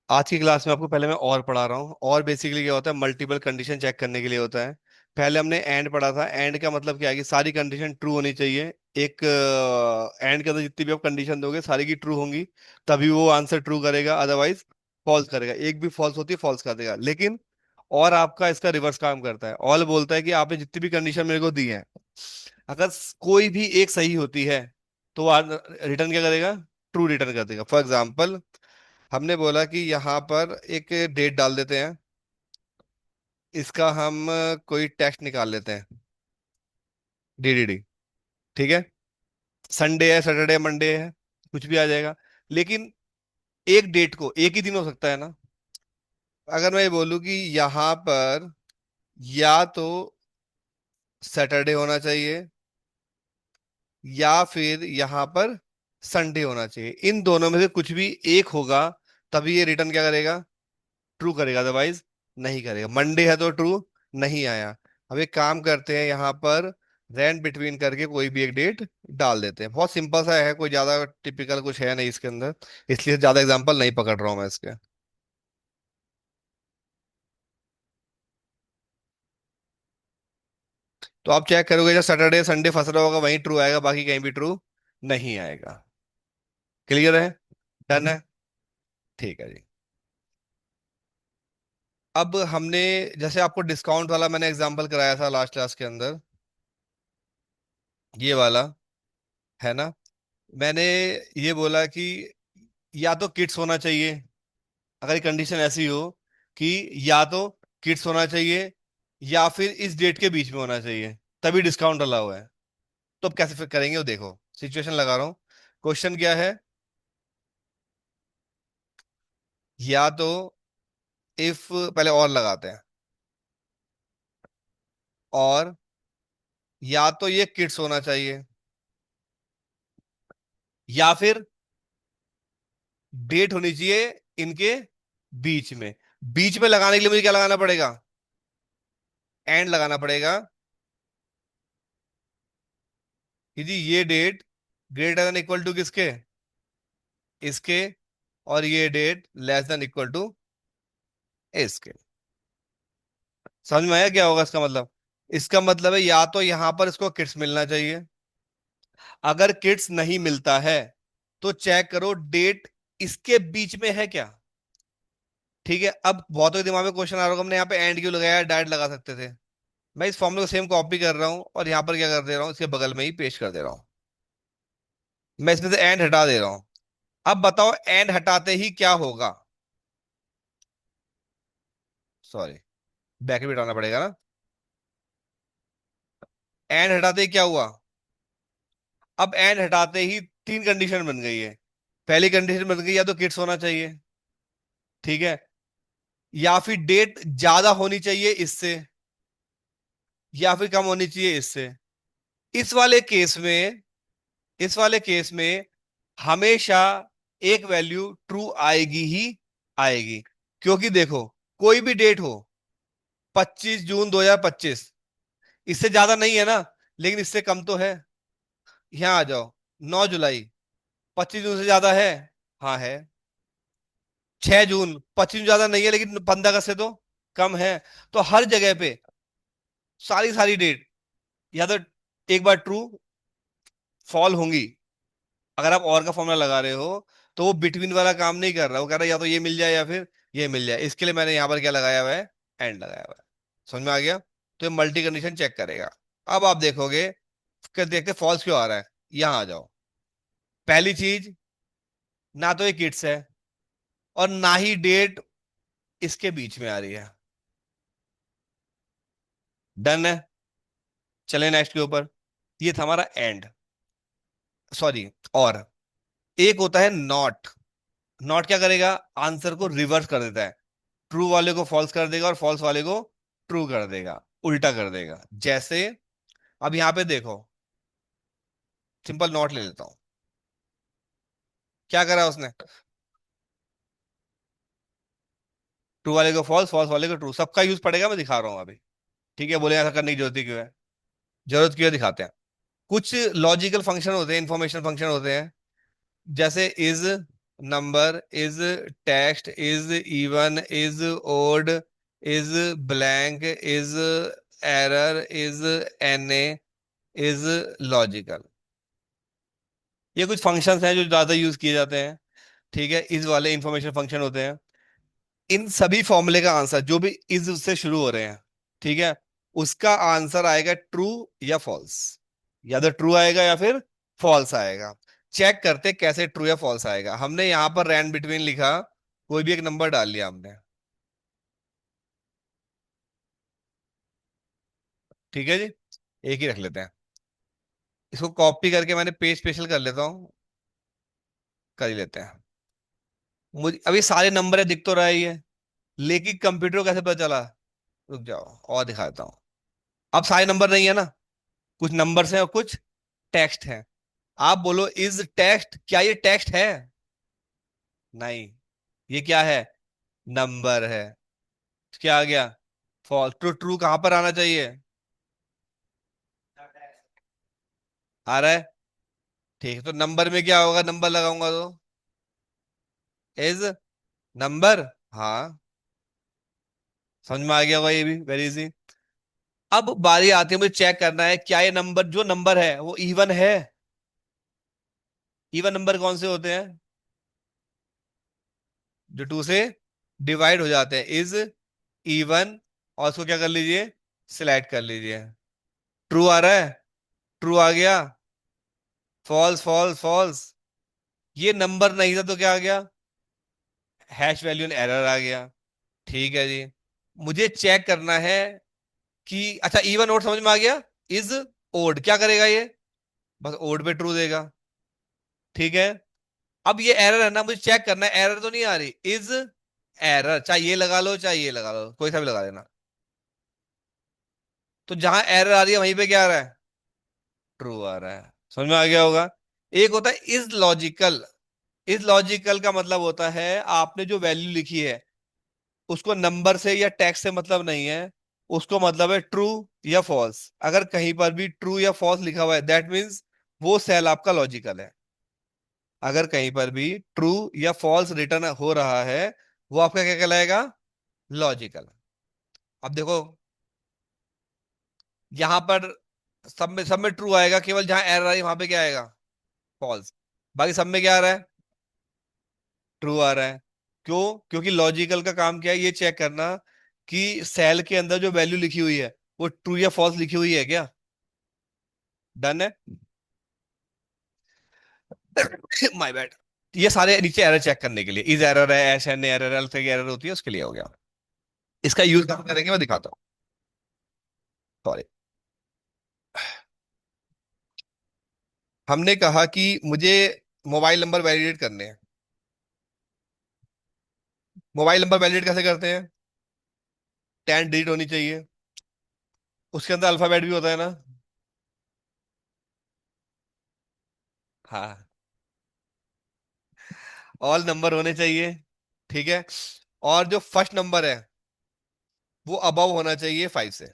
आज की क्लास में आपको पहले मैं और पढ़ा रहा हूँ। और बेसिकली क्या होता है, मल्टीपल कंडीशन चेक करने के लिए होता है। पहले हमने एंड पढ़ा था। एंड का मतलब क्या है कि सारी कंडीशन ट्रू होनी चाहिए। एक एंड के अंदर जितनी भी आप कंडीशन दोगे सारी की ट्रू होंगी, तभी वो आंसर ट्रू करेगा, अदरवाइज फॉल्स करेगा। एक भी फॉल्स होती है फॉल्स कर देगा। लेकिन और आपका इसका रिवर्स काम करता है। ऑल बोलता है कि आपने जितनी भी कंडीशन मेरे को दी है, अगर कोई भी एक सही होती है तो वो रिटर्न क्या करेगा, ट्रू रिटर्न कर देगा। फॉर एग्जाम्पल, हमने बोला कि यहाँ पर एक डेट डाल देते हैं। इसका हम कोई टेक्स्ट निकाल लेते हैं, डीडीडी। ठीक है, संडे है, सैटरडे, मंडे है, कुछ भी आ जाएगा। लेकिन एक डेट को एक ही दिन हो सकता है ना। अगर मैं ये बोलूँ कि यहाँ पर या तो सैटरडे होना चाहिए या फिर यहाँ पर संडे होना चाहिए, इन दोनों में से कुछ भी एक होगा, तभी ये रिटर्न क्या करेगा, ट्रू करेगा, अदरवाइज नहीं करेगा। मंडे है तो ट्रू नहीं आया। अब एक काम करते हैं, यहाँ पर रैंड बिटवीन करके कोई भी एक डेट डाल देते हैं। बहुत सिंपल सा है, कोई ज्यादा टिपिकल कुछ है नहीं इसके अंदर, इसलिए ज्यादा एग्जांपल नहीं पकड़ रहा हूं मैं इसके। तो आप चेक करोगे, जब सैटरडे संडे फंस रहा होगा वहीं ट्रू आएगा, बाकी कहीं भी ट्रू नहीं आएगा। क्लियर है? डन है? ठीक है जी। अब हमने, जैसे आपको डिस्काउंट वाला मैंने एग्जांपल कराया था लास्ट क्लास के अंदर, ये वाला, है ना। मैंने ये बोला कि या तो किड्स होना चाहिए, अगर कंडीशन ऐसी हो कि या तो किड्स होना चाहिए या फिर इस डेट के बीच में होना चाहिए, तभी डिस्काउंट डाला हुआ है। तो अब कैसे फिर करेंगे वो देखो, सिचुएशन लगा रहा हूँ। क्वेश्चन क्या है, या तो इफ, पहले और लगाते हैं, और या तो ये किड्स होना चाहिए या फिर डेट होनी चाहिए इनके बीच में। बीच में लगाने के लिए मुझे क्या लगाना पड़ेगा, एंड लगाना पड़ेगा कि जी ये date greater than equal to किसके, इसके, और ये date less than equal to इसके। समझ में आया क्या होगा इसका मतलब? इसका मतलब है या तो यहां पर इसको किड्स मिलना चाहिए, अगर किड्स नहीं मिलता है तो चेक करो डेट इसके बीच में है क्या। ठीक है, अब बहुतों के दिमाग में क्वेश्चन आ रहा होगा, हमने यहाँ पे एंड क्यों लगाया, डायरेक्ट लगा सकते थे। मैं इस फॉर्मूले को सेम कॉपी कर रहा हूं और यहां पर क्या कर दे रहा हूं, इसके बगल में ही पेश कर दे रहा हूं। मैं इसमें से एंड हटा दे रहा हूं। अब बताओ एंड हटाते ही क्या होगा। सॉरी, बैक भी हटाना पड़ेगा ना। एंड हटाते ही क्या हुआ, अब एंड हटाते ही तीन कंडीशन बन गई है। पहली कंडीशन बन गई, या तो किड्स होना चाहिए, ठीक है, या फिर डेट ज्यादा होनी चाहिए इससे, या फिर कम होनी चाहिए इससे। इस वाले केस में, इस वाले केस में हमेशा एक वैल्यू ट्रू आएगी ही आएगी। क्योंकि देखो, कोई भी डेट हो, 25 जून 2025, इससे ज्यादा नहीं है ना, लेकिन इससे कम तो है। यहां आ जाओ, 9 जुलाई, 25 जून से ज्यादा है? हाँ है। 6 जून, 25 ज्यादा नहीं है लेकिन 15 अगस्त से तो कम है। तो हर जगह पे सारी सारी डेट या तो एक बार ट्रू फॉल होंगी। अगर आप और का फॉर्मूला लगा रहे हो तो वो बिटवीन वाला काम नहीं कर रहा, वो कह रहा है या तो ये मिल जाए या फिर ये मिल जाए। इसके लिए मैंने यहां पर क्या लगाया हुआ है, एंड लगाया हुआ है। समझ में आ गया? तो ये मल्टी कंडीशन चेक करेगा। अब आप देखोगे कि देखते फॉल्स क्यों आ रहा है। यहां आ जाओ, पहली चीज, ना तो ये किड्स है और ना ही डेट इसके बीच में आ रही है। डन है? चले नेक्स्ट के ऊपर। ये था हमारा एंड, सॉरी, और एक होता है नॉट। नॉट क्या करेगा, आंसर को रिवर्स कर देता है। ट्रू वाले को फॉल्स कर देगा और फॉल्स वाले को ट्रू कर देगा, उल्टा कर देगा। जैसे अब यहां पे देखो, सिंपल नॉट ले लेता हूं। क्या करा उसने, ट्रू वाले को फॉल्स, फॉल्स वाले को ट्रू, सबका यूज पड़ेगा, मैं दिखा रहा हूं अभी। ठीक है, बोले ऐसा करने की जरूरत ही क्यों है, जरूरत क्यों है दिखाते हैं। कुछ लॉजिकल फंक्शन होते हैं, इंफॉर्मेशन फंक्शन होते हैं, जैसे is, number is text is even is odd is blank is error is na is logical। ये कुछ फंक्शंस हैं जो ज्यादा यूज किए जाते हैं। ठीक है, इस वाले इंफॉर्मेशन फंक्शन होते हैं। इन सभी फॉर्मूले का आंसर जो भी इज से शुरू हो रहे हैं, ठीक है, उसका आंसर आएगा ट्रू या फॉल्स। या तो ट्रू आएगा या फिर फॉल्स आएगा। चेक करते कैसे ट्रू या फॉल्स आएगा। हमने यहां पर रैंड बिटवीन लिखा, कोई भी एक नंबर डाल लिया हमने। ठीक है जी, एक ही रख लेते हैं। इसको कॉपी करके मैंने पेज स्पेशल कर लेता हूँ। कर ही लेते हैं। मुझे अभी सारे नंबर है दिख तो रहा ही है, लेकिन कंप्यूटर को कैसे पता चला? रुक जाओ और दिखाता हूँ। अब सारे नंबर नहीं है ना, कुछ नंबर्स हैं और कुछ टेक्स्ट है। आप बोलो इज टेक्स्ट, क्या ये टेक्स्ट है? नहीं। ये क्या है? नंबर है। क्या आ गया? फॉल्स। ट्रू ट्रू कहां पर आना चाहिए? आ रहा है। ठीक है, तो नंबर में क्या होगा? नंबर लगाऊंगा तो इज नंबर। हाँ, समझ में आ गया होगा, ये भी वेरी इजी। अब बारी आती है, मुझे चेक करना है क्या ये नंबर, जो नंबर है वो इवन है। इवन नंबर कौन से होते हैं? जो टू से डिवाइड हो जाते हैं। इज इवन, और उसको क्या कर लीजिए? सिलेक्ट कर लीजिए। ट्रू आ रहा है? ट्रू आ गया। False false false. ये नंबर नहीं था तो क्या आ गया? हैश वैल्यू एरर आ गया। ठीक है जी। मुझे चेक करना है कि अच्छा इवन ओड समझ में आ गया। इज ओड क्या करेगा ये? बस ओड पे ट्रू देगा। ठीक है। अब ये एरर है ना, मुझे चेक करना है एरर तो नहीं आ रही। इज एरर, चाहे ये लगा लो चाहे ये लगा लो, कोई सा भी लगा देना। तो जहां एरर आ रही है वहीं पे क्या आ रहा है? ट्रू आ रहा है। समझ में आ गया होगा। एक होता है इज लॉजिकल। इज लॉजिकल का मतलब होता है आपने जो वैल्यू लिखी है उसको नंबर से या टेक्स्ट से मतलब नहीं है। उसको मतलब है ट्रू या फॉल्स। अगर कहीं पर भी ट्रू या फॉल्स लिखा हुआ है दैट मीन्स वो सेल आपका लॉजिकल है। अगर कहीं पर भी ट्रू या फॉल्स रिटर्न हो रहा है, वो आपका क्या कहलाएगा? लॉजिकल। अब देखो, यहां पर सब में ट्रू आएगा, केवल जहां एरर आई वहां पे क्या आएगा? फॉल्स। बाकी सब में क्या आ रहा है? ट्रू आ रहा है। क्यों? क्योंकि लॉजिकल का काम क्या है? ये चेक करना कि सेल के अंदर जो वैल्यू लिखी हुई है वो ट्रू या फॉल्स लिखी हुई है क्या। डन है। My bad. ये सारे नीचे एरर चेक करने के लिए, इज एरर है, एस एन एरर है, अल्फा की एरर होती है, उसके लिए हो गया। इसका यूज कब करेंगे मैं दिखाता हूँ। सॉरी। हमने कहा कि मुझे मोबाइल नंबर वैलिडेट करने हैं। मोबाइल नंबर वैलिडेट कैसे करते हैं? 10 डिजिट होनी चाहिए, उसके अंदर अल्फाबेट भी होता है ना। हाँ, ऑल नंबर होने चाहिए। ठीक है। और जो फर्स्ट नंबर है वो अबव होना चाहिए 5 से।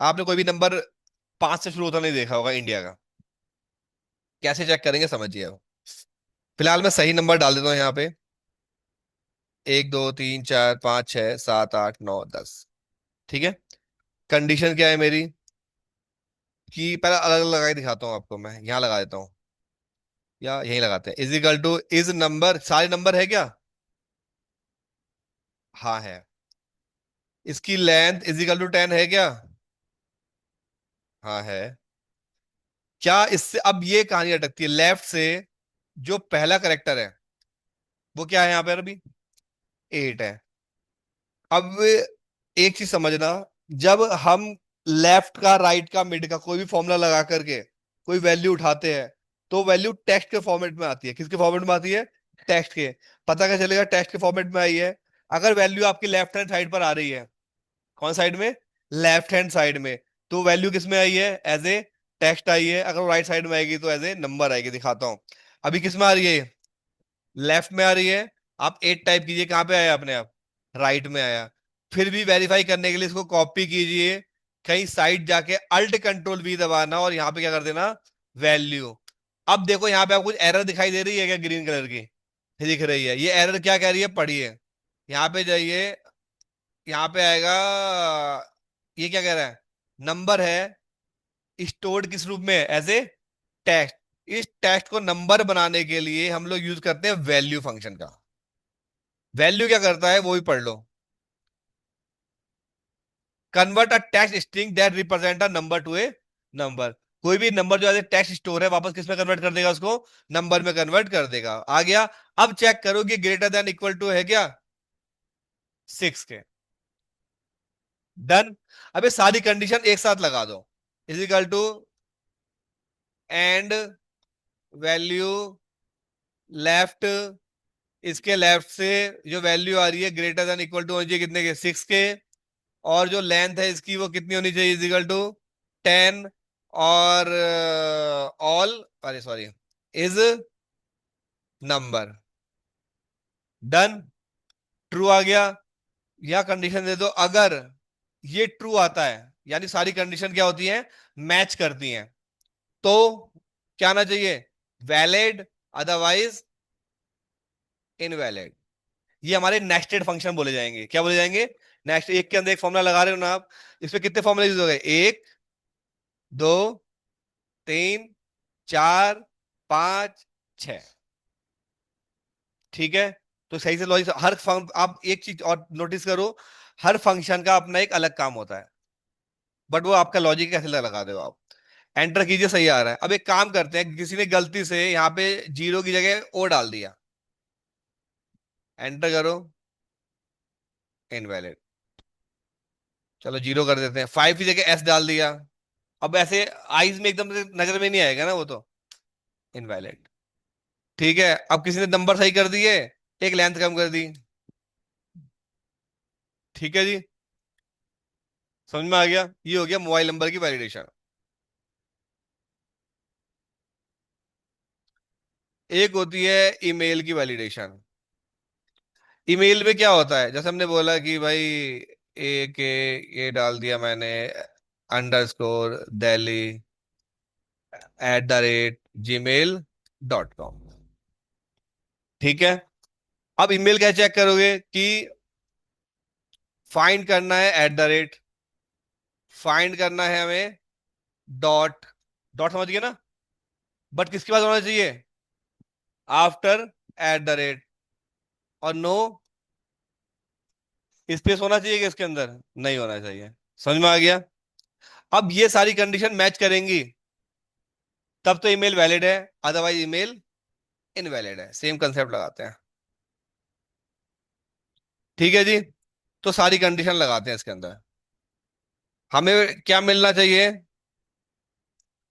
आपने कोई भी नंबर 5 से शुरू होता नहीं देखा होगा इंडिया का। कैसे चेक करेंगे समझिए अब। फिलहाल मैं सही नंबर डाल देता हूँ यहाँ पे। 1 2 3 4 5 6 7 8 9 10। ठीक है। कंडीशन क्या है मेरी? कि पहले अलग अलग लगा के दिखाता हूँ आपको, मैं यहाँ लगा देता हूँ या यहीं लगाते हैं। Is equal two is number, सारे नंबर है क्या? हाँ है। इसकी लेंथ इज इक्वल टू 10 है क्या? हाँ है। क्या इससे अब ये कहानी अटकती है लेफ्ट से? जो पहला करेक्टर है वो क्या है यहाँ पर अभी? 8 है। अब एक चीज समझना, जब हम लेफ्ट का राइट का मिड का कोई भी फॉर्मूला लगा करके कोई वैल्यू उठाते हैं तो वैल्यू टेक्स्ट के फॉर्मेट में आती है। किसके फॉर्मेट में आती है? टेक्स्ट के। पता क्या चलेगा टेक्स्ट के फॉर्मेट में आई है? अगर वैल्यू आपकी लेफ्ट हैंड साइड पर आ रही है, कौन साइड में? लेफ्ट हैंड साइड में, तो वैल्यू किस में आई है? एज ए टेक्स्ट आई है। अगर राइट साइड में आएगी तो एज ए नंबर आएगी। दिखाता हूं। अभी किस में आ रही है? लेफ्ट में आ रही है। आप 8 टाइप कीजिए, कहां पे आया अपने आप? राइट में आया। फिर भी वेरीफाई करने के लिए इसको कॉपी कीजिए, कहीं साइड जाके अल्ट कंट्रोल वी दबाना और यहां पे क्या कर देना? वैल्यू। अब देखो यहाँ पे आपको कुछ एरर दिखाई दे रही है क्या, ग्रीन कलर की दिख रही है, ये एरर क्या कह रही है पढ़िए। यहाँ पे जाइए, यहाँ पे आएगा, ये क्या कह रहा है, नंबर है स्टोर्ड किस रूप में, एज ए टेक्स्ट। इस टेक्स्ट को नंबर बनाने के लिए हम लोग यूज करते हैं वैल्यू फंक्शन का। वैल्यू क्या करता है वो भी पढ़ लो। Convert a text string that represent a number to a number. कोई भी नंबर जो एज ए टेक्स्ट स्टोर है वापस किस में कन्वर्ट कर देगा, उसको नंबर में कन्वर्ट कर देगा। आ गया। अब चेक करो कि ग्रेटर देन इक्वल टू है क्या 6 के। डन। अब ये सारी कंडीशन एक साथ लगा दो। Is equal to and value left, इसके लेफ्ट से जो वैल्यू आ रही है ग्रेटर देन इक्वल टू होनी चाहिए कितने के, 6 के। और जो लेंथ है इसकी वो कितनी होनी चाहिए, इज इक्वल टू 10। और ऑल, अरे sorry, is number. Done. True आ गया। या कंडीशन दे दो, अगर ये ट्रू आता है, यानी सारी कंडीशन क्या होती है, मैच करती हैं, तो क्या आना चाहिए, वैलिड, अदरवाइज इनवैलिड। ये हमारे नेस्टेड फंक्शन बोले जाएंगे। क्या बोले जाएंगे, नेक्स्ट। एक के अंदर एक फॉर्मूला लगा रहे हो ना आप, इसमें कितने फॉर्मूला यूज हो गए, 1, 2, 3, 4, 5, 6। ठीक है। तो सही से लॉजिक, हर आप एक चीज और नोटिस करो, हर फंक्शन का अपना एक अलग काम होता है, बट वो आपका लॉजिक कैसे लगा दो आप। एंटर कीजिए, सही आ रहा है। अब एक काम करते हैं, किसी ने गलती से यहाँ पे जीरो की जगह ओ डाल दिया, एंटर करो, इनवैलिड। चलो जीरो कर देते हैं। 5 की जगह एस डाल दिया, अब ऐसे आईज में एकदम से नजर में नहीं आएगा ना वो, तो इनवैलिड। ठीक है। अब किसी ने नंबर सही कर दिए, एक लेंथ कम कर दी। ठीक है जी, समझ में आ गया। ये हो गया मोबाइल नंबर की वैलिडेशन। एक होती है ईमेल की वैलिडेशन। ईमेल में क्या होता है, जैसे हमने बोला कि भाई ए के, ये डाल दिया मैंने, अंडरस्कोर दिल्ली @gmail.com। ठीक है। अब ईमेल कैसे चेक करोगे कि फाइंड करना है @, फाइंड करना है हमें डॉट, डॉट समझ गए ना, बट किसके बाद होना चाहिए, आफ्टर @, और नो स्पेस होना चाहिए कि इसके अंदर नहीं होना चाहिए। समझ में आ गया। अब ये सारी कंडीशन मैच करेंगी तब तो ईमेल वैलिड है, अदरवाइज ईमेल इनवैलिड है। सेम कंसेप्ट लगाते हैं। ठीक है जी। तो सारी कंडीशन लगाते हैं इसके अंदर। हमें क्या मिलना चाहिए,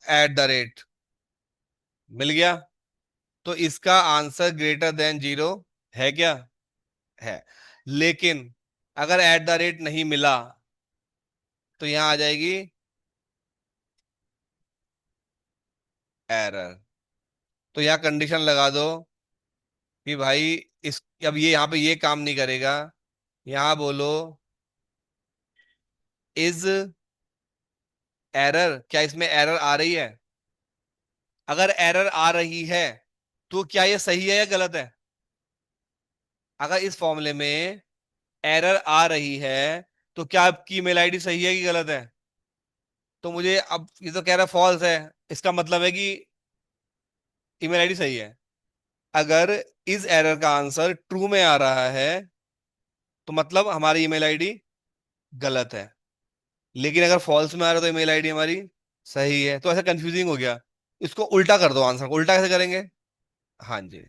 @, मिल गया। तो इसका आंसर ग्रेटर देन जीरो है क्या, है। लेकिन अगर @ नहीं मिला तो यहां आ जाएगी एरर। तो यहां कंडीशन लगा दो कि भाई इस, अब ये यहां पे ये काम नहीं करेगा। यहां बोलो इज एरर, क्या इसमें एरर आ रही है। अगर एरर आ रही है तो क्या ये सही है या गलत है। अगर इस फॉर्मूले में एरर आ रही है तो क्या आपकी ईमेल आईडी सही है कि गलत है। तो मुझे, अब ये तो कह रहा है फॉल्स है, इसका मतलब है कि ईमेल आईडी सही है। अगर इस एरर का आंसर ट्रू में आ रहा है तो मतलब हमारी ईमेल आईडी गलत है। लेकिन अगर फॉल्स में आ रहा है तो ईमेल आईडी हमारी सही है। तो ऐसा कंफ्यूजिंग हो गया, इसको उल्टा कर दो, आंसर को उल्टा कैसे करेंगे। हाँ जी,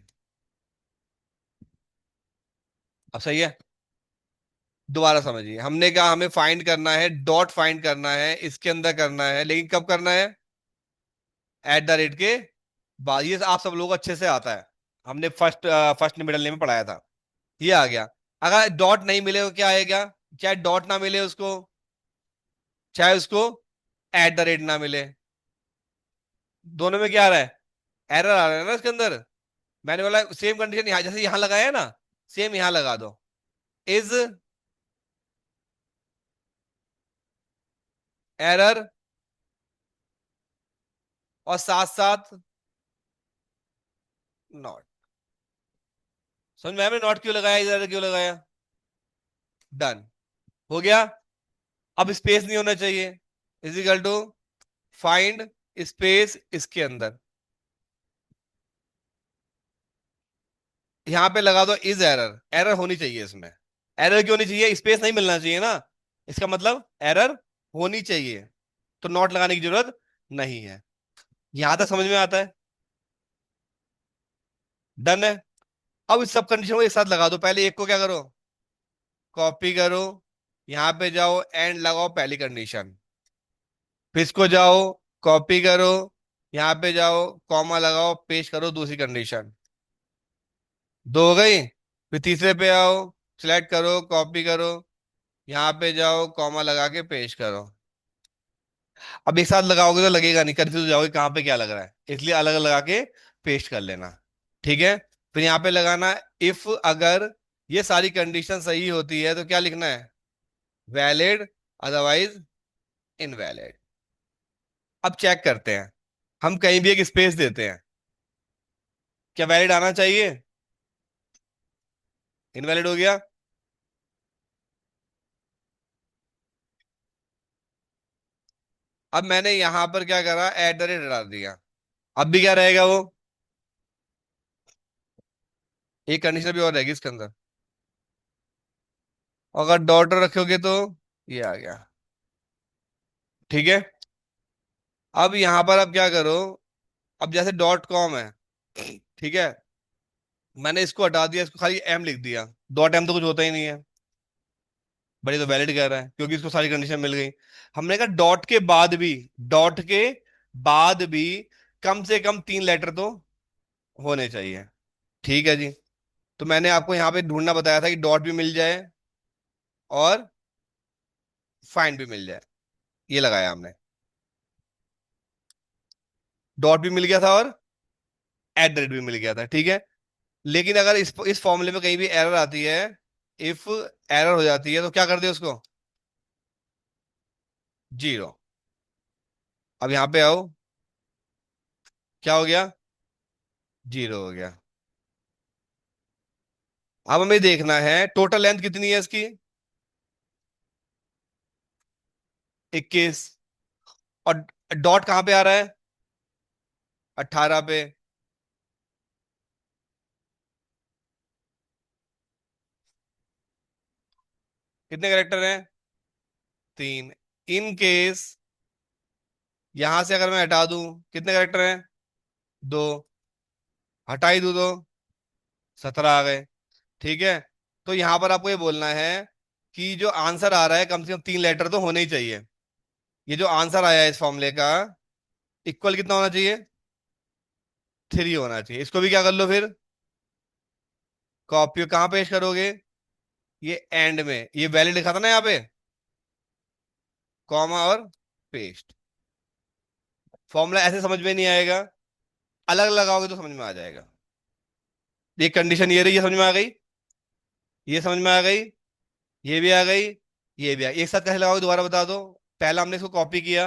अब सही है। दोबारा समझिए, हमने कहा हमें फाइंड करना है, डॉट फाइंड करना है, इसके अंदर करना है, लेकिन कब करना है, @ के बाद। ये आप सब लोगों को अच्छे से आता है, हमने फर्स्ट फर्स्ट मिडल नेम में पढ़ाया था। ये आ गया। अगर डॉट नहीं मिले तो क्या आएगा, चाहे डॉट ना मिले उसको, चाहे उसको @ ना मिले, दोनों में क्या आ रहा है, एरर आ रहा है ना इसके अंदर। मैंने बोला सेम कंडीशन यहां, जैसे यहां लगाया है ना, सेम यहां लगा दो, इज एरर, और साथ साथ नॉट। समझ में आया मैंने नॉट क्यों लगाया, इधर क्यों लगाया? डन। हो गया। अब स्पेस नहीं होना चाहिए। Is equal to find space इसके अंदर। यहां पे लगा दो इज एरर, एरर होनी चाहिए इसमें। एरर क्यों होनी चाहिए? स्पेस नहीं मिलना चाहिए ना, इसका मतलब एरर होनी चाहिए, तो नॉट लगाने की जरूरत नहीं है। यहां तक समझ में आता है? डन है। अब इस सब कंडीशन को एक साथ लगा दो। पहले एक को क्या करो, कॉपी करो, यहां पे जाओ एंड लगाओ पहली कंडीशन। फिर इसको जाओ, कॉपी करो, यहां पे जाओ कॉमा लगाओ, पेस्ट करो दूसरी कंडीशन। दो हो गई। फिर तीसरे पे आओ, सिलेक्ट करो, कॉपी करो, यहां पे जाओ कॉमा लगा के पेस्ट करो। अब एक साथ लगाओगे तो लगेगा नहीं, कंफ्यूज हो जाओगे कहाँ पे क्या लग रहा है, इसलिए अलग अलग लगा के पेस्ट कर लेना। ठीक है। फिर यहां पे लगाना इफ, अगर ये सारी कंडीशन सही होती है तो क्या लिखना है, वैलिड, अदरवाइज इनवैलिड। अब चेक करते हैं, हम कहीं भी एक स्पेस देते हैं, क्या वैलिड आना चाहिए? इनवैलिड हो गया। अब मैंने यहां पर क्या करा, एट द रेट डाल दिया। अब भी क्या रहेगा वो, एक कंडीशन भी और रहेगी इसके अंदर। अगर डॉट रखोगे तो ये आ गया। ठीक है। अब यहां पर अब क्या करो, अब जैसे डॉट कॉम है, ठीक है, मैंने इसको हटा दिया, इसको खाली एम लिख दिया। डॉट एम तो कुछ होता ही नहीं है, बड़ी तो वैलिड कह रहा है क्योंकि इसको सारी कंडीशन मिल गई। हमने कहा डॉट के बाद भी, डॉट के बाद भी कम से कम 3 लेटर तो होने चाहिए। ठीक है जी। तो मैंने आपको यहां पे ढूंढना बताया था कि डॉट भी मिल जाए और फाइंड भी मिल जाए, ये लगाया हमने। डॉट भी मिल गया था और एट द रेट भी मिल गया था। ठीक है। लेकिन अगर इस फॉर्मूले में कहीं भी एरर आती है, इफ एरर हो जाती है तो क्या कर दे उसको, जीरो। अब यहां पे आओ, क्या हो गया, जीरो हो गया। अब हमें देखना है टोटल लेंथ कितनी है इसकी, 21। और डॉट कहां पे आ रहा है, 18 पे। कितने करेक्टर हैं, 3। इन केस यहां से अगर मैं हटा दूं, कितने करेक्टर हैं, 2। हटा ही दूं तो 17 आ गए। ठीक है। तो यहां पर आपको ये बोलना है कि जो आंसर आ रहा है कम से कम 3 लेटर तो होने ही चाहिए। ये जो आंसर आया है इस फॉर्मूले का, इक्वल कितना होना चाहिए, 3 होना चाहिए। इसको भी क्या कर लो फिर, कॉपी कहाँ पेश करोगे, ये एंड में, ये वैलिड लिखा था ना यहाँ पे, कॉमा और पेस्ट। फॉर्मूला ऐसे समझ में नहीं आएगा, अलग लगाओगे तो समझ में आ जाएगा। ये कंडीशन ये रही, ये समझ में आ गई, ये समझ में आ गई, ये भी आ गई, ये भी आ गई। एक साथ कैसे लगाओगे दोबारा बता दो। पहला हमने इसको कॉपी किया,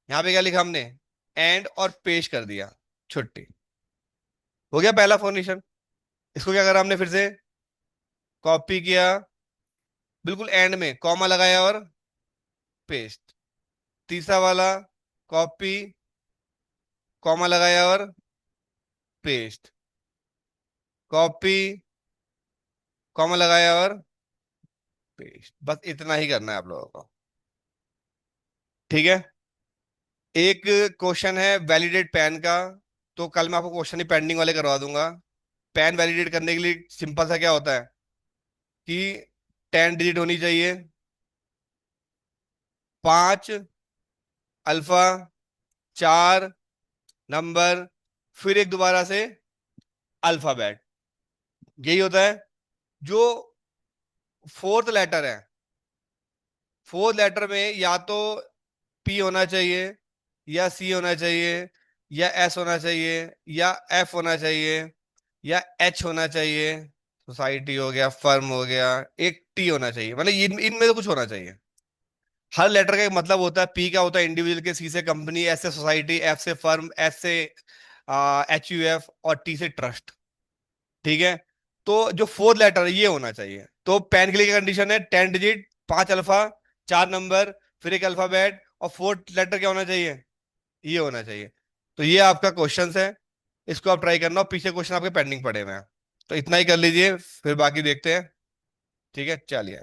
यहाँ पे क्या लिखा हमने, एंड और पेश कर दिया, छुट्टी। हो गया पहला फॉर्मेशन। इसको क्या करा हमने फिर से, कॉपी किया, बिल्कुल एंड में कॉमा लगाया और पेस्ट। तीसरा वाला, कॉपी, कॉमा लगाया और पेस्ट, कॉपी, कॉमा लगाया और पेस्ट। बस इतना ही करना है आप लोगों को। ठीक है। एक क्वेश्चन है वैलिडेट पैन का, तो कल मैं आपको क्वेश्चन ही पेंडिंग वाले करवा दूंगा। पैन वैलिडेट करने के लिए सिंपल सा क्या होता है कि 10 डिजिट होनी चाहिए, 5 अल्फा, 4 नंबर, फिर एक दोबारा से अल्फाबेट। यही होता है। जो फोर्थ लेटर है, फोर्थ लेटर में या तो पी होना चाहिए, या सी होना चाहिए, या एस होना चाहिए, या एफ होना चाहिए, या एच होना चाहिए, सोसाइटी हो गया, फर्म हो गया, एक टी होना चाहिए, मतलब इनमें तो कुछ होना चाहिए। हर लेटर का एक मतलब होता है। पी का होता है इंडिविजुअल के, सी से कंपनी, एस से सोसाइटी, एफ से फर्म, एस से HUF, और T से ट्रस्ट। ठीक है। तो जो फोर्थ लेटर है ये होना चाहिए। तो पैन के लिए क्या कंडीशन है, 10 डिजिट, 5 अल्फा, 4 नंबर, फिर एक अल्फाबेट, और फोर्थ लेटर क्या होना चाहिए, ये होना चाहिए। तो ये आपका क्वेश्चन है, इसको आप ट्राई करना, और पीछे क्वेश्चन आपके पेंडिंग पड़े हुए हैं। तो इतना ही कर लीजिए, फिर बाकी देखते हैं। ठीक है, चलिए।